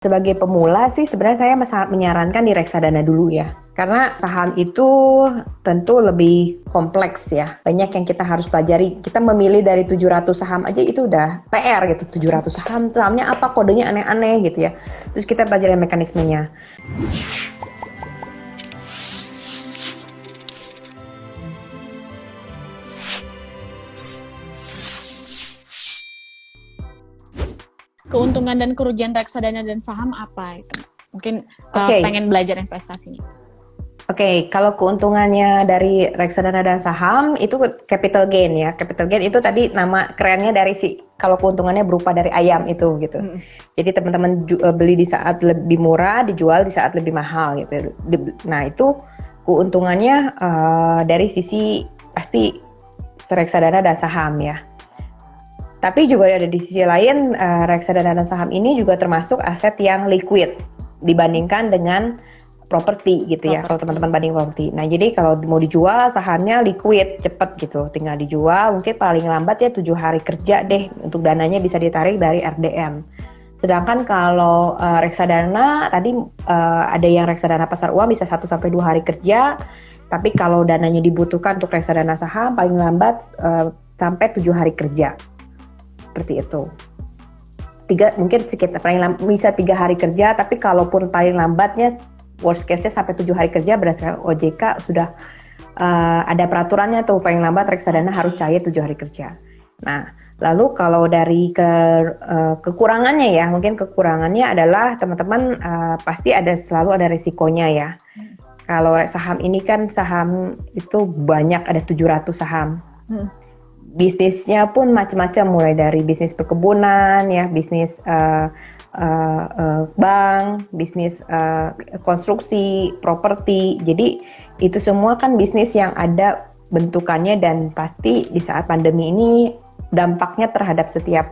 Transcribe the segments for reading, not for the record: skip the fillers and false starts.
Sebagai pemula sih sebenarnya saya sangat menyarankan di reksadana dulu ya. Karena saham itu tentu lebih kompleks ya. Banyak yang kita harus pelajari. Kita memilih dari 700 saham aja itu udah PR gitu. 700 saham, sahamnya apa, kodenya aneh-aneh gitu ya. Terus kita pelajari mekanismenya. Keuntungan dan kerugian reksadana dan saham apa itu? Mungkin pengen belajar investasinya. Oke, kalau keuntungannya dari reksadana dan saham itu capital gain ya. Capital gain itu tadi nama kerennya dari kalau keuntungannya berupa dari ayam itu gitu. Jadi teman-teman beli di saat lebih murah, dijual di saat lebih mahal gitu. Nah itu keuntungannya dari sisi pasti reksadana dan saham ya. Tapi juga ada di sisi lain, reksadana dan saham ini juga termasuk aset yang liquid dibandingkan dengan properti gitu ya, kalau teman-teman banding properti. Nah jadi kalau mau dijual sahamnya liquid, cepet gitu, tinggal dijual mungkin paling lambat ya 7 hari kerja deh untuk dananya bisa ditarik dari RDM. Sedangkan kalau reksadana tadi ada yang reksadana pasar uang bisa 1-2 hari kerja, tapi kalau dananya dibutuhkan untuk reksadana saham paling lambat sampai 7 hari kerja. Seperti itu. Mungkin sekitar paling bisa 3 hari kerja, tapi kalaupun paling lambatnya worst case-nya sampai 7 hari kerja berdasarkan OJK sudah ada peraturannya tuh paling lambat reksadana harus cair 7 hari kerja. Nah, lalu kalau dari kekurangannya ya, mungkin kekurangannya adalah teman-teman pasti selalu ada risikonya ya. Kalau saham ini kan saham itu banyak, ada 700 saham. Bisnisnya pun macam-macam, mulai dari bisnis perkebunan ya, bisnis bank, bisnis konstruksi, properti. Jadi itu semua kan bisnis yang ada bentukannya dan pasti di saat pandemi ini dampaknya terhadap setiap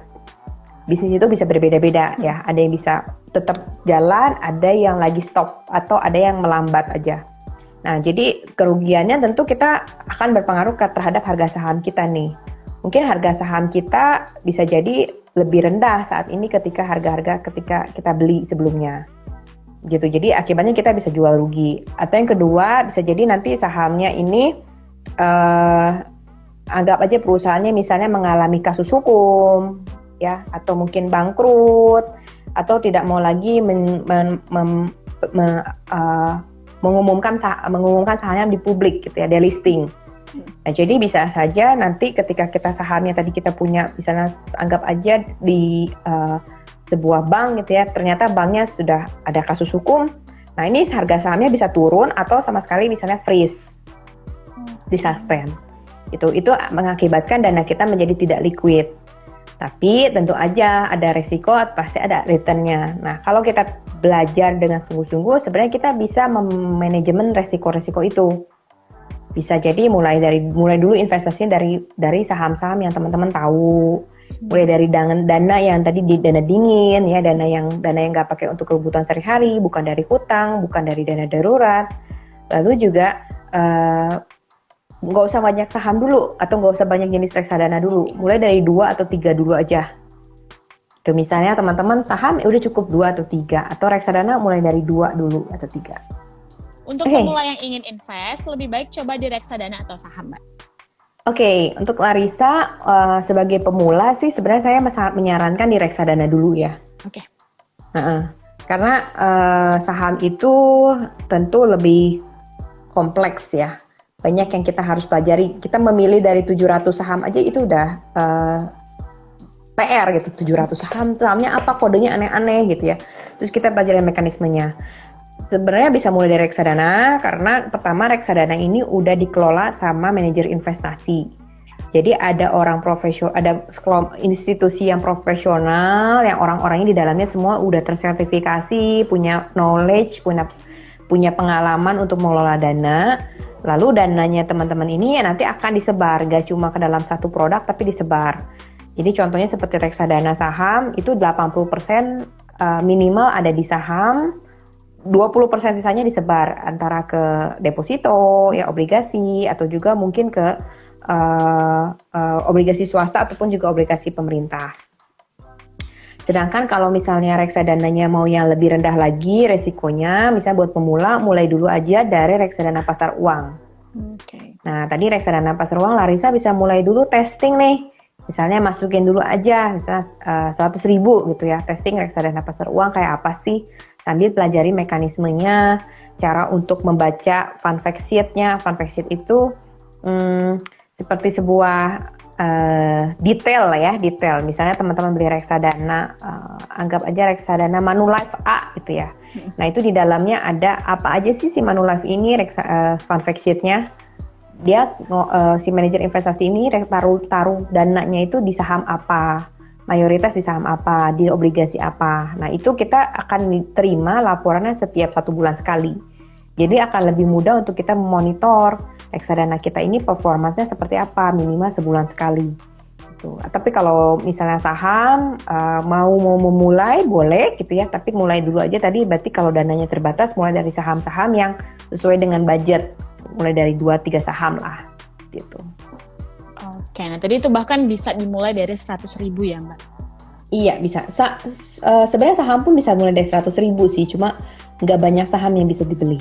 bisnis itu bisa berbeda-beda ya. Ada yang bisa tetap jalan, ada yang lagi stop atau ada yang melambat aja. Nah, jadi kerugiannya tentu kita akan berpengaruh terhadap harga saham kita nih. Mungkin harga saham kita bisa jadi lebih rendah saat ini ketika kita beli sebelumnya. Gitu. Jadi akibatnya kita bisa jual rugi. Atau yang kedua, bisa jadi nanti sahamnya ini anggap aja perusahaannya misalnya mengalami kasus hukum ya, atau mungkin bangkrut, atau tidak mau lagi mengumumkan sahamnya di publik gitu ya, delisting. Nah, jadi bisa saja nanti ketika sahamnya tadi kita punya, misalnya anggap aja di sebuah bank gitu ya, ternyata banknya sudah ada kasus hukum. Nah, ini harga sahamnya bisa turun atau sama sekali misalnya freeze, disuspend. Itu mengakibatkan dana kita menjadi tidak liquid. Tapi tentu aja ada resiko, pasti ada returnnya. Nah, kalau kita belajar dengan sungguh-sungguh, sebenarnya kita bisa memanajemen resiko-resiko itu. Bisa jadi mulai dulu investasinya dari saham-saham yang teman-teman tahu. Mulai dari dana yang tadi dana dingin ya, dana yang nggak pakai untuk kebutuhan sehari-hari, bukan dari hutang, bukan dari dana darurat. Lalu juga nggak usah banyak saham dulu atau nggak usah banyak jenis reksadana dulu, mulai dari 2 atau 3 dulu aja. Tuh, misalnya teman-teman saham udah cukup 2 atau 3, atau reksadana mulai dari 2 dulu atau 3. Untuk pemula yang ingin invest, lebih baik coba di reksadana atau saham, Mbak? Oke, untuk Larissa sebagai pemula sih sebenarnya saya sangat menyarankan di reksadana dulu ya. Oke. Karena saham itu tentu lebih kompleks ya. Banyak yang kita harus pelajari. Kita memilih dari 700 saham aja itu udah PR gitu. 700 saham, sahamnya apa, kodenya aneh-aneh gitu ya. Terus kita pelajari mekanismenya. Sebenarnya bisa mulai dari reksadana, karena pertama reksadana ini udah dikelola sama manajer investasi. Jadi ada orang profesional, ada institusi yang profesional, yang orang-orangnya di dalamnya semua udah tersertifikasi, punya knowledge, punya pengalaman untuk mengelola dana. Lalu dananya teman-teman ini nanti akan disebar, gak cuma ke dalam satu produk tapi disebar. Jadi contohnya seperti reksadana saham itu 80% minimal ada di saham, 20% sisanya disebar antara ke deposito, ya obligasi, atau juga mungkin ke obligasi swasta ataupun juga obligasi pemerintah. Sedangkan kalau misalnya reksadananya mau yang lebih rendah lagi resikonya, misalnya buat pemula mulai dulu aja dari reksadana pasar uang. Nah, tadi reksadana pasar uang Larissa bisa mulai dulu testing nih. Misalnya masukin dulu aja, misalnya 100.000 gitu ya, testing reksadana pasar uang kayak apa sih, sambil pelajari mekanismenya, cara untuk membaca fund fact sheet-nya. Fund fact sheet itu seperti sebuah detail lah ya, detail. Misalnya teman-teman beli reksadana, anggap aja reksadana Manulife A gitu ya. Nah itu di dalamnya ada apa aja sih si Manulife ini, fund fact sheet-nya. Dia si manajer investasi ini taruh dananya itu di saham apa, mayoritas di saham apa, di obligasi apa. Nah itu kita akan diterima laporannya setiap 1 bulan sekali. Jadi akan lebih mudah untuk kita memonitor reksadana kita ini performanya seperti apa, minimal sebulan sekali. Gitu. Tapi kalau misalnya saham mau memulai boleh gitu ya, tapi mulai dulu aja tadi berarti kalau dananya terbatas mulai dari saham-saham yang sesuai dengan budget, mulai dari 2-3 saham lah gitu. Oke, nah tadi itu bahkan bisa dimulai dari 100.000 ya Mbak? Iya bisa, sebenarnya saham pun bisa mulai dari 100.000 sih, cuma nggak banyak saham yang bisa dibeli.